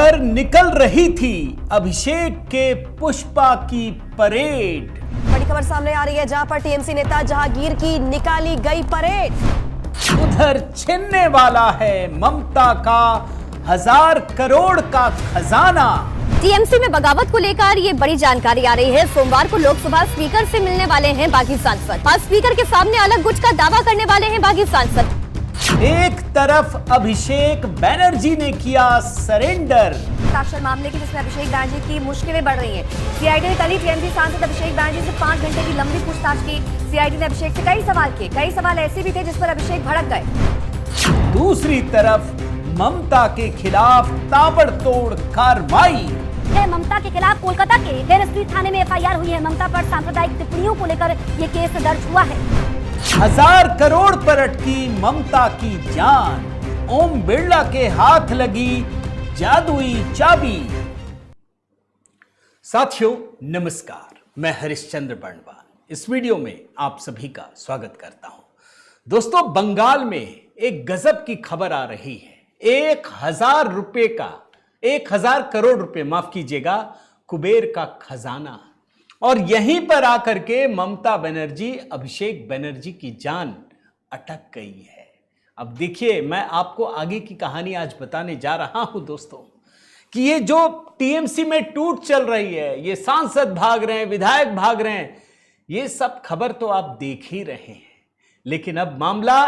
उधर निकल रही थी अभिषेक के पुष्पा की परेड। बड़ी खबर सामने आ रही है जहां पर टीएमसी नेता जहांगीर की निकाली गई परेड। उधर छिनने वाला है ममता का 1000 करोड़ का खजाना। टीएमसी में बगावत को लेकर ये बड़ी जानकारी आ रही है। सोमवार को लोकसभा स्पीकर से मिलने वाले हैं बागी सांसद और स्पीकर के सामने अलग गुट का दावा करने वाले हैं बागी सांसद। एक तरफ अभिषेक बनर्जी ने किया सरेंडर। हस्ताक्षर मामले की जिसमें अभिषेक बनर्जी की मुश्किलें बढ़ रही हैं। सीआईडी ने कल ही टीएमसी सांसद अभिषेक बनर्जी से 5 घंटे की लंबी पूछताछ की। सीआईडी ने अभिषेक से कई सवाल किए। कई सवाल ऐसे भी थे जिस पर अभिषेक भड़क गए। दूसरी तरफ ममता के खिलाफ ताबड़तोड़ कार्रवाई। ममता के खिलाफ कोलकाता के हेर स्ट्रीट थाने में एफआईआर हुई है। ममता पर सांप्रदायिक टिप्पणियों को लेकर ये केस दर्ज हुआ है। 1000 करोड़ पर अटकी ममता की जान। ओम बिरला के हाथ लगी जादुई चाबी। साथियों नमस्कार, मैं हरिश्चंद्र बर्णवाल इस वीडियो में आप सभी का स्वागत करता हूं। दोस्तों, बंगाल में एक गजब की खबर आ रही है। 1000 करोड़ रुपए माफ कीजिएगा, कुबेर का खजाना। और यहीं पर आकर के ममता बनर्जी, अभिषेक बनर्जी की जान अटक गई है। अब देखिए, मैं आपको आगे की कहानी आज बताने जा रहा हूं दोस्तों, कि ये जो टीएमसी में टूट चल रही है, ये सांसद भाग रहे हैं, विधायक भाग रहे हैं, ये सब खबर तो आप देख ही रहे हैं। लेकिन अब मामला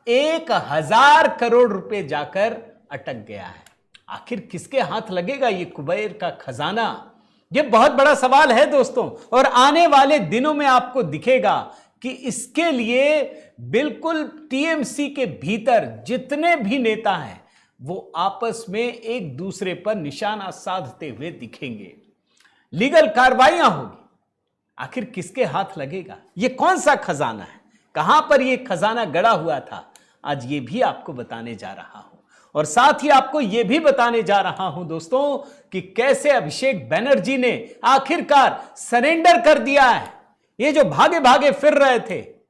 1000 करोड़ रुपए जाकर अटक गया है। आखिर किसके हाथ लगेगा ये कुबेर का खजाना? ये बहुत बड़ा सवाल है दोस्तों, और आने वाले दिनों में आपको दिखेगा कि इसके लिए बिल्कुल टीएमसी के भीतर जितने भी नेता हैं वो आपस में एक दूसरे पर निशाना साधते हुए दिखेंगे। लीगल कार्रवाइयां होगी। आखिर किसके हाथ लगेगा? ये कौन सा खजाना है? कहां पर ये खजाना गड़ा हुआ था? आज ये भी आपको बताने जा रहा हूं। और साथ ही आपको यह भी बताने जा रहा हूं दोस्तों कि कैसे अभिषेक बनर्जी ने आखिरकार सरेंडर कर दिया है। ये जो भागे भागे फिर रहे थे,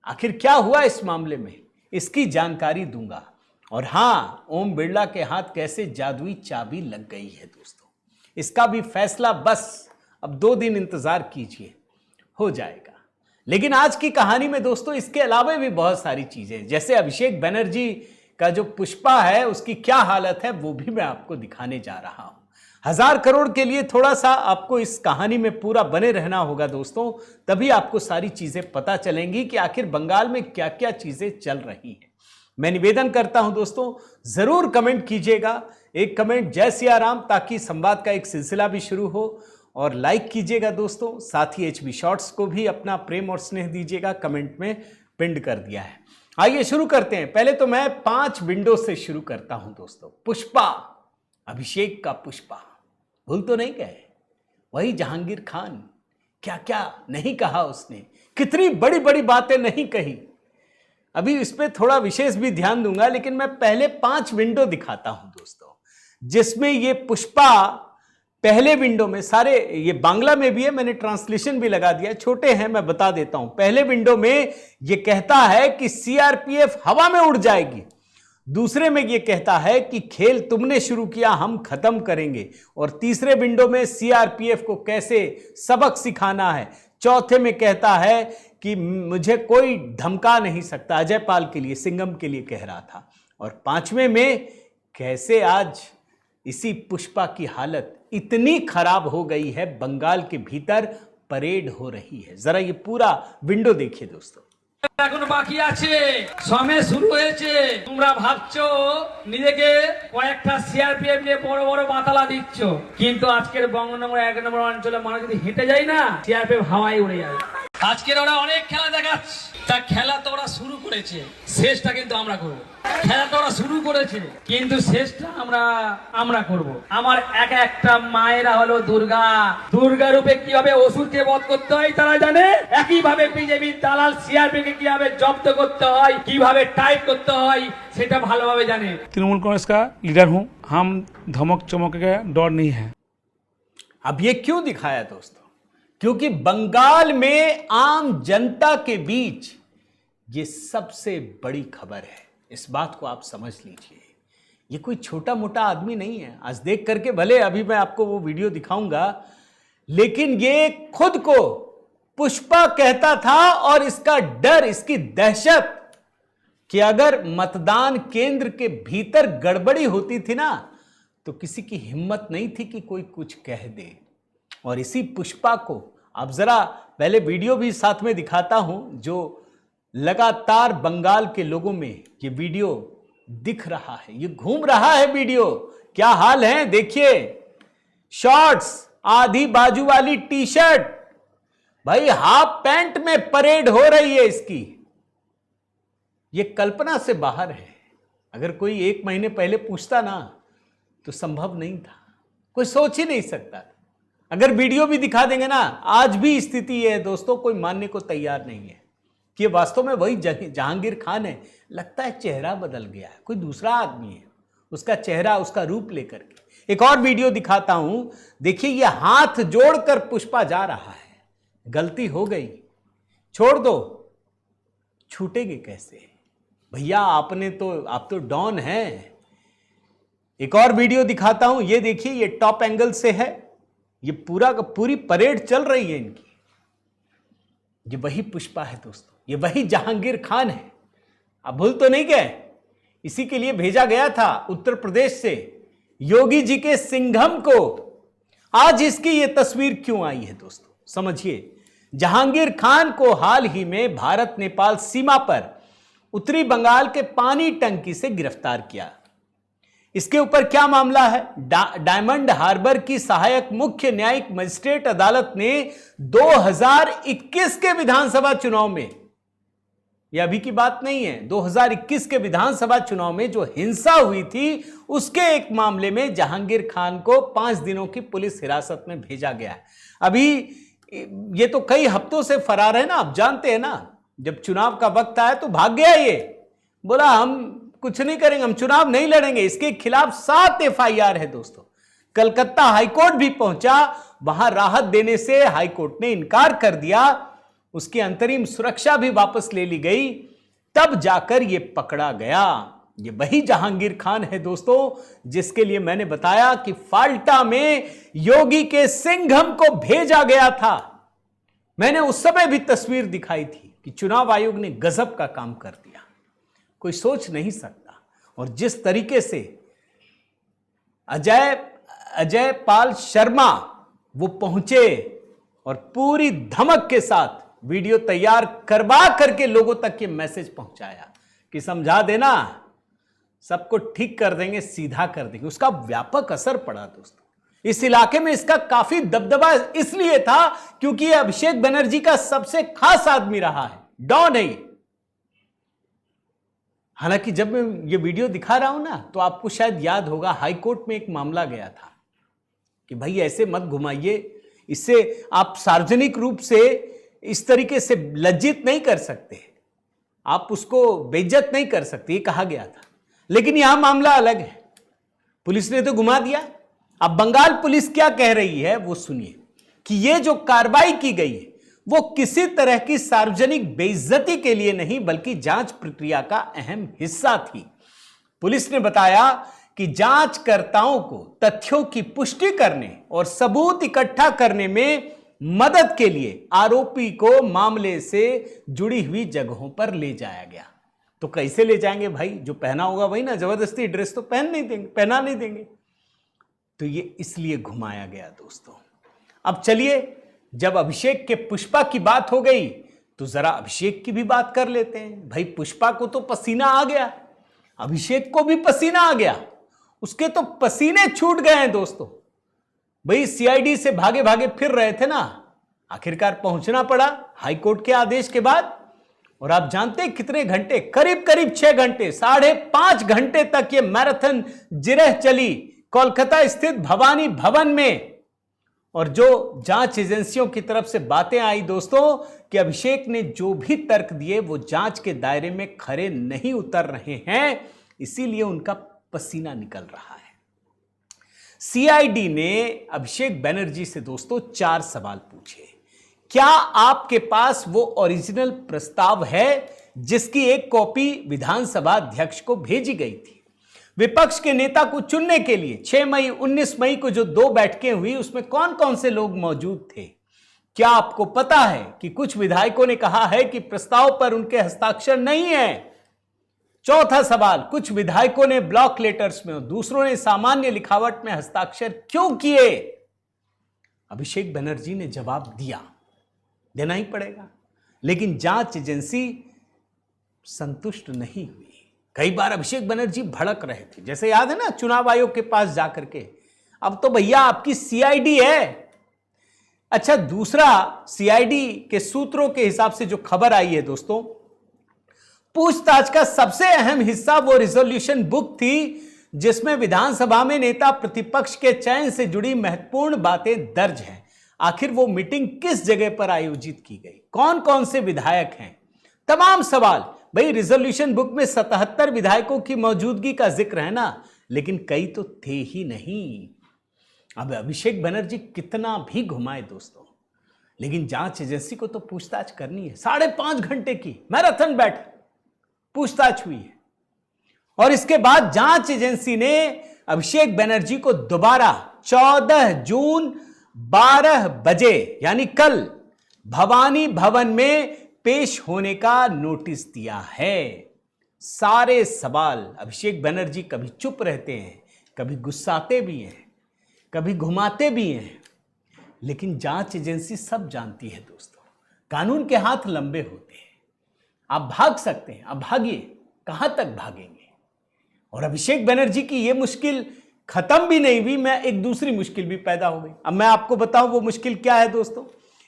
आखिर क्या हुआ इस मामले में, इसकी जानकारी दूंगा। और हां, ओम बिरला के हाथ कैसे जादुई चाबी लग गई है दोस्तों, इसका भी फैसला बस अब 2 दिन इंतजार कीजिए, हो जाएगा। लेकिन आज की कहानी में दोस्तों इसके अलावा भी बहुत सारी चीजें, जैसे अभिषेक बनर्जी का जो पुष्पा है उसकी क्या हालत है, वो भी मैं आपको दिखाने जा रहा हूं। 1000 करोड़ के लिए थोड़ा सा आपको इस कहानी में पूरा बने रहना होगा दोस्तों, तभी आपको सारी चीजें पता चलेंगी कि आखिर बंगाल में क्या क्या चीजें चल रही हैं। मैं निवेदन करता हूं दोस्तों, जरूर कमेंट कीजिएगा, एक कमेंट जय सिया राम, ताकि संवाद का एक सिलसिला भी शुरू हो। और लाइक कीजिएगा दोस्तों, साथ ही HB शॉर्ट्स को भी अपना प्रेम और स्नेह दीजिएगा, कमेंट में पिंड कर दिया है। आइए शुरू करते हैं। पहले तो मैं 5 विंडो से शुरू करता हूं दोस्तों। पुष्पा, अभिषेक का पुष्पा, भूल तो नहीं गए? वही जहांगीर खान, क्या क्या नहीं कहा उसने, कितनी बड़ी बड़ी बातें नहीं कही। अभी इस पे थोड़ा विशेष भी ध्यान दूंगा, लेकिन मैं पहले 5 विंडो दिखाता हूं दोस्तों, जिसमें ये पुष्पा पहले विंडो में, सारे ये बांग्ला में भी है, मैंने ट्रांसलेशन भी लगा दिया, छोटे हैं मैं बता देता हूं। पहले विंडो में ये कहता है कि सीआरपीएफ हवा में उड़ जाएगी। दूसरे में ये कहता है कि खेल तुमने शुरू किया, हम खत्म करेंगे। और तीसरे विंडो में सीआरपीएफ को कैसे सबक सिखाना है। चौथे में कहता है कि मुझे कोई धमका नहीं सकता, अजय पाल के लिए, सिंघम के लिए कह रहा था। और 5वें में कैसे आज इसी पुष्पा की हालत इतनी खराब हो गई है, बंगाल के भीतर परेड हो रही है। जरा ये पूरा विंडो देखिए दोस्तों। এখন বাকি আছে, সময় শুরু হয়েছে। তোমরা ভাবছো নিজেকে কয়েকটা সিআরপিএফ নিয়ে বড় বড় মাতালা দিচ্ছ, কিন্তু আজকের বঙ্গনগর 1 নম্বর অঞ্চলে মানুষ যদি হেঁটে যায় না, সিআরপিএফ হাওয়ায় উড়ে যাবে। আজকের ওরা অনেক খেলা দেখাচ্ছে, তা খেলা তো ওরা শুরু করেছে, শেষটা কিন্তু আমরা করব। খেলা তো ওরা শুরু করেছে, কিন্তু শেষটা আমরা করব। আমার একটা মায়েরা হলো দুর্গা, দুর্গা রূপে কিভাবে অসুরকে বধ করতে হয় তারা জানে। একইভাবে বিজেপি দালাল সিআরপি কে কিভাবে জব্দ করতে হয়, কিভাবে টাইট করতে হয়, সেটা ভালোভাবে জানে। तृणमूल कांग्रेस का लीडर हूं, हम धमक चमक का डर नहीं है। अब ये क्यों दिखाया दोस्तों? क्योंकि बंगाल में आम जनता के बीच ये सबसे बड़ी खबर है। इस बात को आप समझ लीजिए। ये कोई छोटा मोटा आदमी नहीं है। आज देख करके भले अभी मैं आपको वो वीडियो दिखाऊंगा, लेकिन ये खुद को पुष्पा कहता था और इसका डर, इसकी दहशत कि अगर मतदान केंद्र के भीतर गड़बड़ी होती थी ना तो किसी की हिम्मत नहीं थी कि कोई कुछ कह दे। और इसी पुष्पा को अब जरा पहले वीडियो भी साथ में दिखाता हूं, जो लगातार बंगाल के लोगों में ये वीडियो दिख रहा है, ये घूम रहा है वीडियो। क्या हाल है देखिए, शॉर्ट्स, आधी बाजू वाली टी शर्ट, भाई हाफ पैंट में परेड हो रही है इसकी। ये कल्पना से बाहर है। अगर कोई 1 महीने पहले पूछता ना तो संभव नहीं था, कोई सोच ही नहीं सकता था। अगर वीडियो भी दिखा देंगे ना, आज भी स्थिति ये है दोस्तों, कोई मानने को तैयार नहीं है कि वास्तव में वही जहांगीर खान है। लगता है चेहरा बदल गया है, कोई दूसरा आदमी है, उसका चेहरा, उसका रूप लेकर के। एक और वीडियो दिखाता हूं, देखिए ये हाथ जोड़कर पुष्पा जा रहा है। गलती हो गई, छोड़ दो, छूटेंगे कैसे भैया, आप तो डॉन हैं। एक और वीडियो दिखाता हूं, ये देखिए, ये टॉप एंगल से है, ये पूरी परेड चल रही है इनकी। ये वही पुष्पा है दोस्तों, ये वही जहांगीर खान है। आप भूल तो नहीं गए? इसी के लिए भेजा गया था उत्तर प्रदेश से योगी जी के सिंघम को। आज इसकी ये तस्वीर क्यों आई है दोस्तों, समझिए। जहांगीर खान को हाल ही में भारत नेपाल सीमा पर उत्तरी बंगाल के पानी टंकी से गिरफ्तार किया। इसके ऊपर क्या मामला है? डायमंड हार्बर की सहायक मुख्य न्यायिक मजिस्ट्रेट अदालत ने 2021 के विधानसभा चुनाव में, यह अभी की बात नहीं है, 2021 के विधानसभा चुनाव में जो हिंसा हुई थी उसके एक मामले में जहांगीर खान को 5 दिनों की पुलिस हिरासत में भेजा गया है। अभी ये तो कई हफ्तों से फरार है ना, आप जानते हैं ना। जब चुनाव का वक्त आया तो भाग गया, ये बोला हम कुछ नहीं करेंगे, हम चुनाव नहीं लड़ेंगे। इसके खिलाफ 7 FIR है दोस्तों। कलकत्ता हाईकोर्ट भी पहुंचा, वहां राहत देने से हाईकोर्ट ने इनकार कर दिया, उसकी अंतरिम सुरक्षा भी वापस ले ली गई, तब जाकर ये पकड़ा गया। ये वही जहांगीर खान है दोस्तों, जिसके लिए मैंने बताया कि फाल्टा में योगी के सिंघम को भेजा गया था। मैंने उस समय भी तस्वीर दिखाई थी कि चुनाव आयोग ने गजब का काम कर दिया, कोई सोच नहीं सकता। और जिस तरीके से अजय पाल शर्मा वो पहुंचे और पूरी धमक के साथ वीडियो तैयार करवा करके लोगों तक ये मैसेज पहुंचाया कि समझा देना, सबको ठीक कर देंगे, सीधा कर देंगे। उसका व्यापक असर पड़ा दोस्तों। इस इलाके में इसका काफी दबदबा इसलिए था क्योंकि ये अभिषेक बनर्जी का सबसे खास आदमी रहा है, डॉन है। हालांकि जब मैं ये वीडियो दिखा रहा हूं ना तो आपको शायद याद होगा, हाईकोर्ट में एक मामला गया था कि भाई ऐसे मत घुमाइए, इससे आप सार्वजनिक रूप से इस तरीके से लज्जित नहीं कर सकते, आप उसको बेइज्जत नहीं कर सकते, ये कहा गया था। लेकिन यहां मामला अलग है, पुलिस ने तो घुमा दिया। अब बंगाल पुलिस क्या कह रही है वो सुनिए कि ये जो कार्रवाई की गई है वो किसी तरह की सार्वजनिक बेइज्जती के लिए नहीं बल्कि जांच प्रक्रिया का अहम हिस्सा थी। पुलिस ने बताया कि जांचकर्ताओं को तथ्यों की पुष्टि करने और सबूत इकट्ठा करने में मदद के लिए आरोपी को मामले से जुड़ी हुई जगहों पर ले जाया गया। तो कैसे ले जाएंगे भाई, जो पहना होगा वही ना, जबरदस्ती ड्रेस तो पहना नहीं देंगे। तो ये इसलिए घुमाया गया दोस्तों। अब चलिए, जब अभिषेक के पुष्पा की बात हो गई तो जरा अभिषेक की भी बात कर लेते हैं। भाई पुष्पा को तो पसीना आ गया, अभिषेक को भी पसीना आ गया, उसके तो पसीने छूट गए हैं दोस्तों। भाई CID से भागे भागे फिर रहे थे ना, आखिरकार पहुंचना पड़ा हाईकोर्ट के आदेश के बाद। और आप जानते हैं कितने घंटे, करीब 6 घंटे, 5.5 घंटे तक ये मैराथन जिरह चली कोलकाता स्थित भवानी भवन में। और जो जांच एजेंसियों की तरफ से बातें आई दोस्तों कि अभिषेक ने जो भी तर्क दिए वो जांच के दायरे में खरे नहीं उतर रहे हैं, इसीलिए उनका पसीना निकल रहा है। CID ने अभिषेक बनर्जी से दोस्तों 4 सवाल पूछे। क्या आपके पास वो ओरिजिनल प्रस्ताव है जिसकी एक कॉपी विधानसभा अध्यक्ष को भेजी गई थी? विपक्ष के नेता को चुनने के लिए 6 मई 19 मई को जो 2 बैठकें हुई उसमें कौन कौन से लोग मौजूद थे? क्या आपको पता है कि कुछ विधायकों ने कहा है कि प्रस्ताव पर उनके हस्ताक्षर नहीं है? चौथा सवाल, कुछ विधायकों ने ब्लॉक लेटर्स में और दूसरों ने सामान्य लिखावट में हस्ताक्षर क्यों किए? अभिषेक बनर्जी ने जवाब दिया, देना ही पड़ेगा। लेकिन जांच एजेंसी संतुष्ट नहीं हुई। कई बार अभिषेक बनर्जी भड़क रहे थे, जैसे याद है ना चुनाव आयोग के पास जाकर के, अब तो भैया आपकी सीआईडी है। अच्छा, दूसरा, सीआईडी के सूत्रों के हिसाब से जो खबर आई है दोस्तों, पूछताछ का सबसे अहम हिस्सा वो रिजोल्यूशन बुक थी जिसमें विधानसभा में नेता प्रतिपक्ष के चयन से जुड़ी महत्वपूर्ण बातें दर्ज हैं। आखिर वो मीटिंग किस जगह पर आयोजित की गई, कौन कौन से विधायक हैं, तमाम सवाल। भाई रिजोल्यूशन बुक में 77 विधायकों की मौजूदगी का जिक्र है ना, लेकिन कई तो थे ही नहीं। अब अभिषेक बनर्जी कितना भी घुमाए दोस्तों, लेकिन जांच एजेंसी को तो पूछताछ करनी है। 5.5 घंटे की मैराथन बैठक पूछताछ हुई है और इसके बाद जांच एजेंसी ने अभिषेक बनर्जी को दोबारा 14 जून 12 बजे यानी कल भवानी भवन में पेश होने का नोटिस दिया है। सारे सवाल, अभिषेक बनर्जी कभी चुप रहते हैं, कभी गुस्साते भी हैं, कभी घुमाते भी हैं, लेकिन जांच एजेंसी सब जानती है दोस्तों, कानून के हाथ लंबे होते हैं। आप भाग सकते हैं, आप भागिए, कहां तक भागेंगे? और अभिषेक बनर्जी की यह मुश्किल खत्म भी नहीं हुई, मैं एक दूसरी मुश्किल भी पैदा हो गई। अब मैं आपको बताऊं वो मुश्किल क्या है दोस्तों।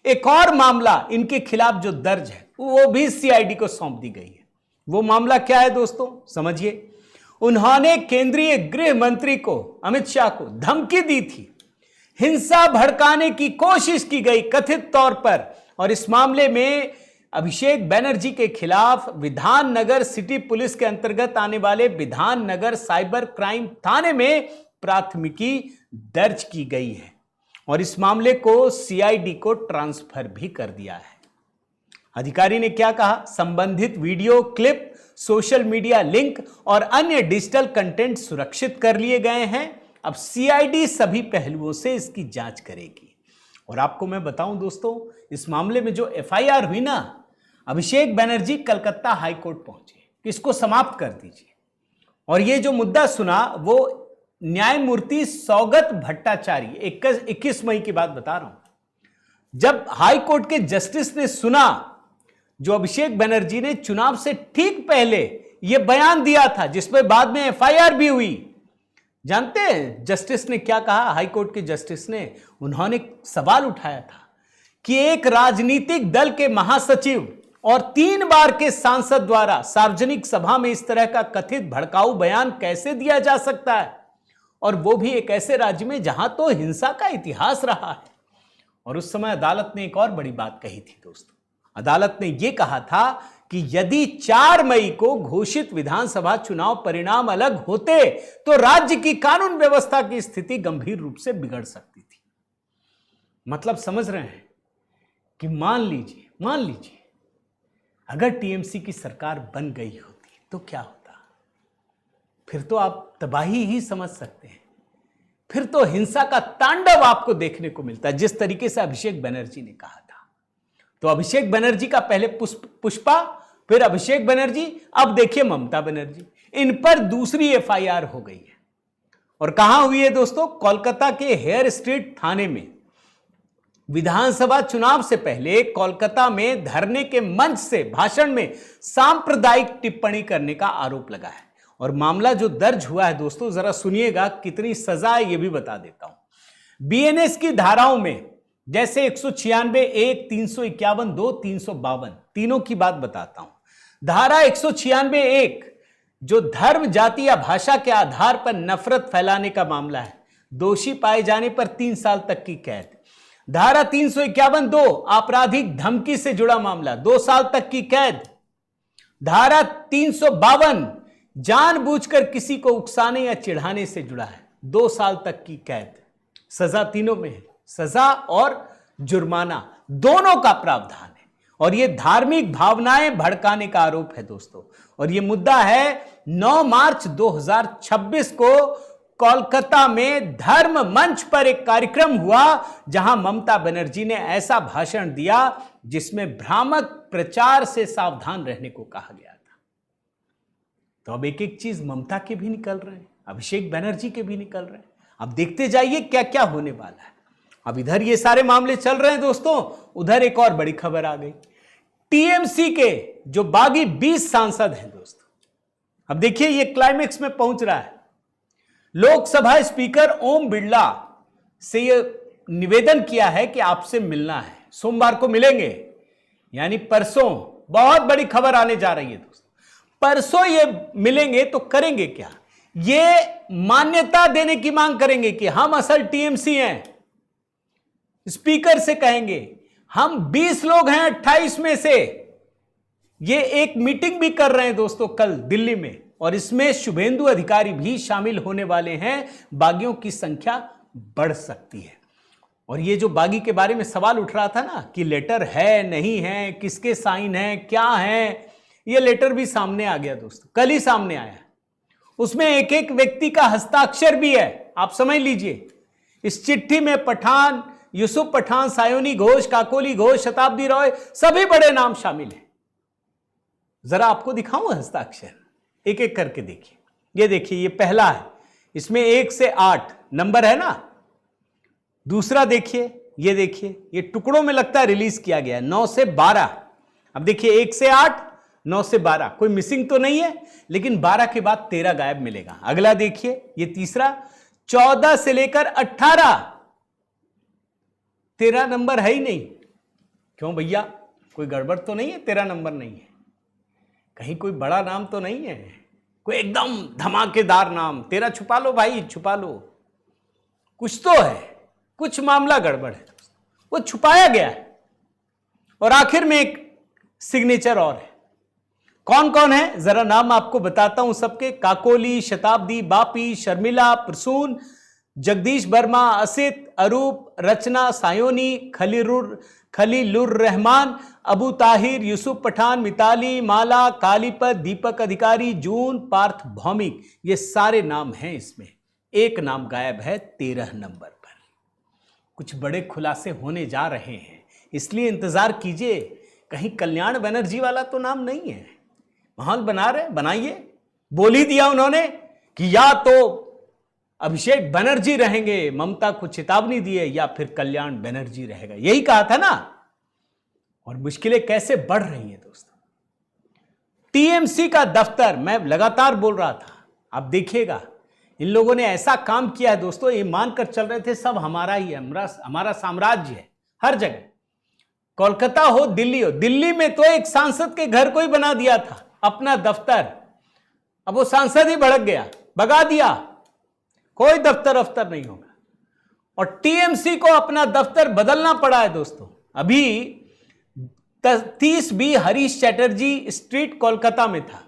एक और मामला इनके खिलाफ जो दर्ज है वो भी सीआईडी को सौंप दी गई है। वो मामला क्या है दोस्तों, समझिए। उन्होंने केंद्रीय गृह मंत्री को, अमित शाह को धमकी दी थी, हिंसा भड़काने की कोशिश की गई कथित तौर पर, और इस मामले में अभिषेक बनर्जी के खिलाफ विधाननगर सिटी पुलिस के अंतर्गत आने वाले विधाननगर साइबर क्राइम थाने में प्राथमिकी दर्ज की गई है और इस मामले को सीआईडी को ट्रांसफर भी कर दिया है। अधिकारी ने क्या कहा, संबंधित video clip, social media link और अन्य डिजिटल कंटेंट सुरक्षित कर लिए गए हैं। अब सीआईडी सभी पहलुओं से इसकी जांच करेगी। और आपको मैं बताऊं दोस्तों, इस मामले में जो एफआईआर हुई ना, अभिषेक बनर्जी कलकत्ता हाई कोर्ट पहुंचे कि इसको समाप्त कर दीजिए। और ये जो मुद्दा सुना वो न्यायमूर्ति सौगत भट्टाचार्य, 21 मई की बात बता रहा हूं, जब हाई कोर्ट के जस्टिस ने सुना जो अभिषेक बनर्जी ने चुनाव से ठीक पहले यह बयान दिया था जिसमें बाद में एफआईआर भी हुई। जानते हैं जस्टिस ने क्या कहा? हाई कोर्ट के जस्टिस ने, उन्होंने सवाल उठाया था कि एक राजनीतिक दल के महासचिव और 3 बार के सांसद द्वारा सार्वजनिक सभा में इस तरह का कथित भड़काऊ बयान कैसे दिया जा सकता है, और वो भी एक ऐसे राज्य में जहां तो हिंसा का इतिहास रहा है। और उस समय अदालत ने एक और बड़ी बात कही थी दोस्तों। अदालत ने यह कहा था कि यदि 4 मई को घोषित विधानसभा चुनाव परिणाम अलग होते तो राज्य की कानून व्यवस्था की स्थिति गंभीर रूप से बिगड़ सकती थी। मतलब समझ रहे हैं कि मान लीजिए अगर टीएमसी की सरकार बन गई होती तो क्या होता? फिर तो आप तबाही ही समझ सकते हैं। फिर तो हिंसा का तांडव आपको देखने को मिलता है, जिस तरीके से अभिषेक बनर्जी ने कहा था। तो अभिषेक बनर्जी का पहले पुष्पा, फिर अभिषेक बनर्जी, अब देखिए ममता बनर्जी, इन पर दूसरी एफआईआर हो गई है। और कहां हुई है दोस्तों? कोलकाता के हेयर स्ट्रीट थाने में। विधानसभा चुनाव से पहले कोलकाता में धरने के मंच से भाषण में सांप्रदायिक टिप्पणी करने का आरोप लगा है। और मामला जो दर्ज हुआ है दोस्तों, जरा सुनिएगा, कितनी सजा है ये भी बता देता हूं। बीएनएस की धाराओं में जैसे 196(1), 351(2), 352, तीनों की बात बताता हूं। धारा 196(1) जो धर्म, जाति या भाषा के आधार पर नफरत फैलाने का मामला है, दोषी पाए जाने पर 3 साल तक की कैद। धारा 351(2) आपराधिक धमकी से जुड़ा मामला, 2 साल तक की कैद। धारा 352 जानबूझकर किसी को उकसाने या चिढ़ाने से जुड़ा है, 2 साल तक की कैद। सजा तीनों में है, सजा और जुर्माना दोनों का प्रावधान है। और ये धार्मिक भावनाएं भड़काने का आरोप है दोस्तों। और ये मुद्दा है 9 मार्च 2026 को कोलकाता में धर्म मंच पर एक कार्यक्रम हुआ जहां ममता बनर्जी ने ऐसा भाषण दिया जिसमें भ्रामक प्रचार से सावधान रहने को कहा गया था। तो अब एक एक चीज ममता के भी निकल रहे हैं, अभिषेक बनर्जी के भी निकल रहे हैं। अब देखते जाइए क्या क्या होने वाला है। अब इधर ये सारे मामले चल रहे हैं दोस्तों, उधर एक और बड़ी खबर आ गई। टीएमसी के जो बागी 20 सांसद हैं दोस्तों, अब देखिए ये क्लाइमेक्स में पहुंच रहा है। लोकसभा स्पीकर ओम बिरला से ये निवेदन किया है कि आपसे मिलना है, सोमवार को मिलेंगे, यानी परसों। बहुत बड़ी खबर आने जा रही है दोस्तों। परसों ये मिलेंगे तो करेंगे क्या? ये मान्यता देने की मांग करेंगे कि हम असल टीएमसी हैं। स्पीकर से कहेंगे हम 20 लोग हैं 28 में से। ये एक मीटिंग भी कर रहे हैं दोस्तों कल दिल्ली में, और इसमें शुभेंदु अधिकारी भी शामिल होने वाले हैं। बागियों की संख्या बढ़ सकती है। और ये जो बागी के बारे में सवाल उठ रहा था ना कि लेटर है नहीं है, किसके साइन है, क्या है, ये लेटर भी सामने आ गया दोस्तों, कल ही सामने आया। उसमें एक एक व्यक्ति का हस्ताक्षर भी है। आप समझ लीजिए, इस चिट्ठी में पठान, यूसुफ पठान, सायोनी घोष, काकोली घोष, शताब्दी रॉय, सभी बड़े नाम शामिल हैं। जरा आपको दिखाऊं हस्ताक्षर, एक एक करके देखिए। ये देखिए, ये पहला है, इसमें 1 से 8 नंबर है ना। दूसरा देखिए, ये देखिए, ये टुकड़ों में लगता है रिलीज किया गया है, 9 से 12। अब देखिए 1 से 8, 9 से 12, कोई मिसिंग तो नहीं है, लेकिन 12 के बाद 13 गायब मिलेगा। अगला देखिए, ये तीसरा, 14 से लेकर 18, 13 नंबर है ही नहीं। क्यों भैया, कोई गड़बड़ तो नहीं है? 13 नंबर नहीं है, कहीं कोई बड़ा नाम तो नहीं है, कोई एकदम धमाकेदार नाम। 13 छुपा लो भाई, छुपा लो, कुछ तो है, कुछ मामला गड़बड़ है, वो छुपाया गया है। और आखिर में एक सिग्नेचर और है। कौन कौन है जरा नाम आपको बताता हूं सबके। काकोली, शताब्दी, बापी, शर्मिला, प्रसून, जगदीश वर्मा, असित, अरूप, रचना, सायोनी, खलीलुर रहमान, अबू ताहिर, यूसुफ पठान, मिताली, माला, कालीपत, दीपक अधिकारी, जून, पार्थ भौमिक, ये सारे नाम हैं इसमें। एक नाम गायब है 13 नंबर पर। कुछ बड़े खुलासे होने जा रहे हैं, इसलिए इंतजार कीजिए। कहीं कल्याण बनर्जी वाला तो नाम नहीं है। माहौल बना रहे, बनाइए। बोल ही दिया उन्होंने कि या तो अभिषेक बनर्जी रहेंगे, ममता को चेतावनी दी है, या फिर कल्याण बनर्जी रहेगा, यही कहा था ना। और मुश्किलें कैसे बढ़ रही हैं दोस्तों। टीएमसी का दफ्तर, मैं लगातार बोल रहा था, आप देखिएगा इन लोगों ने ऐसा काम किया है दोस्तों, ये मानकर चल रहे थे सब हमारा ही है, हमारा साम्राज्य है हर जगह। कोलकाता हो, दिल्ली हो, दिल्ली में तो एक सांसद के घर को ही बना दिया था अपना दफ्तर। अब वो सांसद ही भड़क गया, भगा दिया, कोई दफ्तर अफ्तर नहीं होगा। और टीएमसी को अपना दफ्तर बदलना पड़ा है दोस्तों। अभी 30B हरीश चैटर्जी स्ट्रीट कोलकाता में था,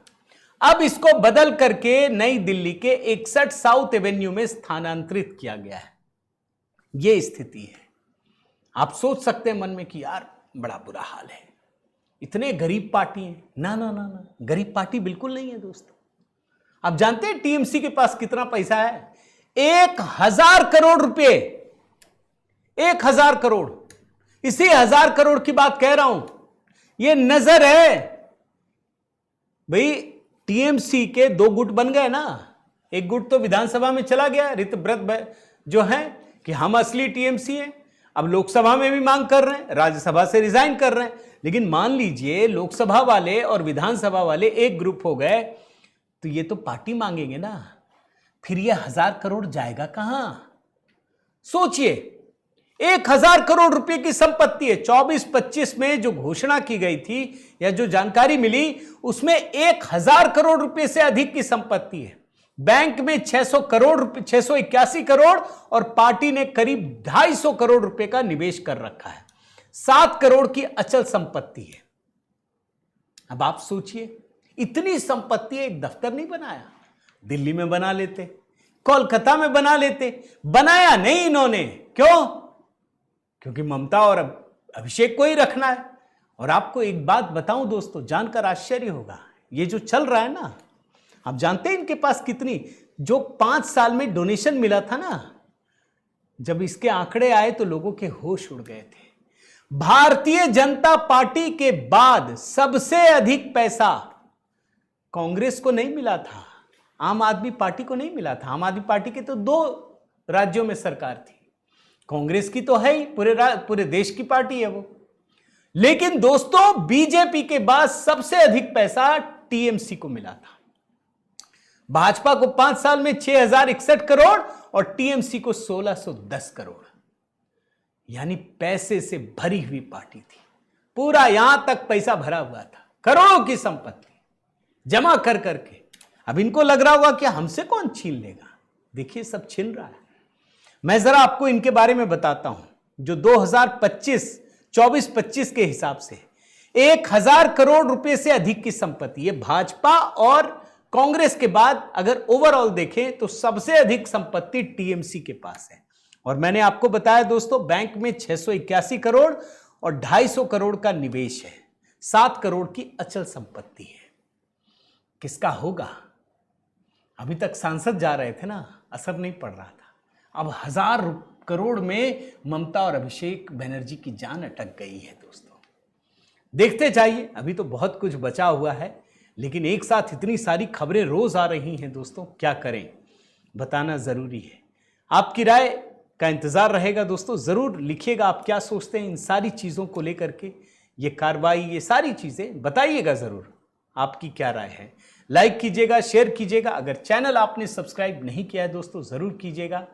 अब इसको बदल करके नई दिल्ली के 61 साउथ एवेन्यू में स्थानांतरित किया गया है। यह स्थिति है। आप सोच सकते हैं मन में कि यार बड़ा बुरा हाल है, इतने गरीब पार्टी है। ना ना ना ना, गरीब पार्टी बिल्कुल नहीं है दोस्तों। आप जानते हैं टीएमसी के पास कितना पैसा है? 1000 करोड़ रुपए, 1000 करोड़। इसी 1000 करोड़ की बात कह रहा हूं, ये नजर है भाई। टीएमसी के 2 गुट बन गए ना। एक गुट तो विधानसभा में चला गया, ऋतव्रत जो है कि हम असली टीएमसी हैं। अब लोकसभा में भी मांग कर रहे हैं, राज्यसभा से रिजाइन कर रहे हैं। लेकिन मान लीजिए लोकसभा वाले और विधानसभा वाले एक ग्रुप हो गए, तो ये तो पार्टी मांगेंगे ना, फिर ये 1000 करोड़ जाएगा कहां? सोचिए, 1000 करोड़ रुपए की संपत्ति है। 24-25 में जो घोषणा की गई थी या जो जानकारी मिली, उसमें 1000 करोड़ रुपए से अधिक की संपत्ति है। बैंक में 600 करोड़ रुपए, 681 करोड़, और पार्टी ने करीब 250 करोड़ रुपए का निवेश कर रखा है। 7 करोड़ की अचल संपत्ति है। अब आप सोचिए, इतनी संपत्ति एक दफ्तर नहीं बनाया, दिल्ली में बना लेते, कोलकाता में बना लेते। बनाया नहीं इन्होंने। क्यों? क्योंकि ममता और अभिषेक को ही रखना है। और आपको एक बात बताऊं दोस्तों, जानकर आश्चर्य होगा, ये जो चल रहा है ना, आप जानते हैं इनके पास कितनी, जो 5 साल में डोनेशन मिला था ना, जब इसके आंकड़े आए तो लोगों के होश उड़ गए थे। भारतीय जनता पार्टी के बाद सबसे अधिक पैसा कांग्रेस को नहीं मिला था, आम आदमी पार्टी को नहीं मिला था। आम आदमी पार्टी के तो 2 राज्यों में सरकार थी, कांग्रेस की तो है ही, पूरे देश की पार्टी है वो। लेकिन दोस्तों, बीजेपी के बाद सबसे अधिक पैसा टीएमसी को मिला था। भाजपा को 5 साल में 6061 करोड़ और टीएमसी को 1610 करोड़, यानी पैसे से भरी हुई पार्टी थी। पूरा यहां तक पैसा भरा हुआ था, करोड़ों की संपत्ति जमा कर करके। अब इनको लग रहा होगा कि हमसे कौन छीन लेगा। देखिए, सब छीन रहा है। मैं जरा आपको इनके बारे में बताता हूं। जो 2024-25 के हिसाब से 1000 करोड़ रुपए से अधिक की संपत्ति, ये भाजपा और कांग्रेस के बाद अगर ओवरऑल देखें तो सबसे अधिक संपत्ति टीएमसी के पास है। और मैंने आपको बताया दोस्तों, बैंक में 681 करोड़ और 250 करोड़ का निवेश है, 7 करोड़ की अचल संपत्ति है। किसका होगा? अभी तक सांसद जा रहे थे ना, असर नहीं पड़ रहा था। अब 1000 करोड़ में ममता और अभिषेक बनर्जी की जान अटक गई है दोस्तों। देखते जाइए, अभी तो बहुत कुछ बचा हुआ है, लेकिन एक साथ इतनी सारी खबरें रोज आ रही हैं दोस्तों, क्या करें, बताना जरूरी है। आपकी राय का इंतजार रहेगा दोस्तों। जरूर लिखिएगा आप क्या सोचते हैं इन सारी चीजों को लेकर के, ये कार्रवाई, ये सारी चीजें बताइएगा जरूर, आपकी क्या राय है। लाइक कीजिएगा, शेयर कीजिएगा। अगर चैनल आपने सब्सक्राइब नहीं किया है दोस्तों, जरूर कीजिएगा।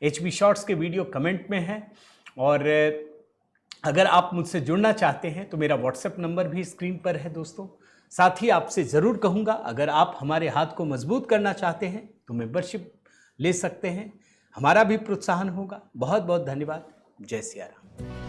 HB शॉर्ट्स के वीडियो कमेंट में है, और अगर आप मुझसे जुड़ना चाहते हैं तो मेरा व्हाट्सएप नंबर भी स्क्रीन पर है दोस्तों। साथ ही आपसे ज़रूर कहूँगा, अगर आप हमारे हाथ को मजबूत करना चाहते हैं तो मेंबरशिप ले सकते हैं, हमारा भी प्रोत्साहन होगा। बहुत बहुत धन्यवाद। जय सिया राम।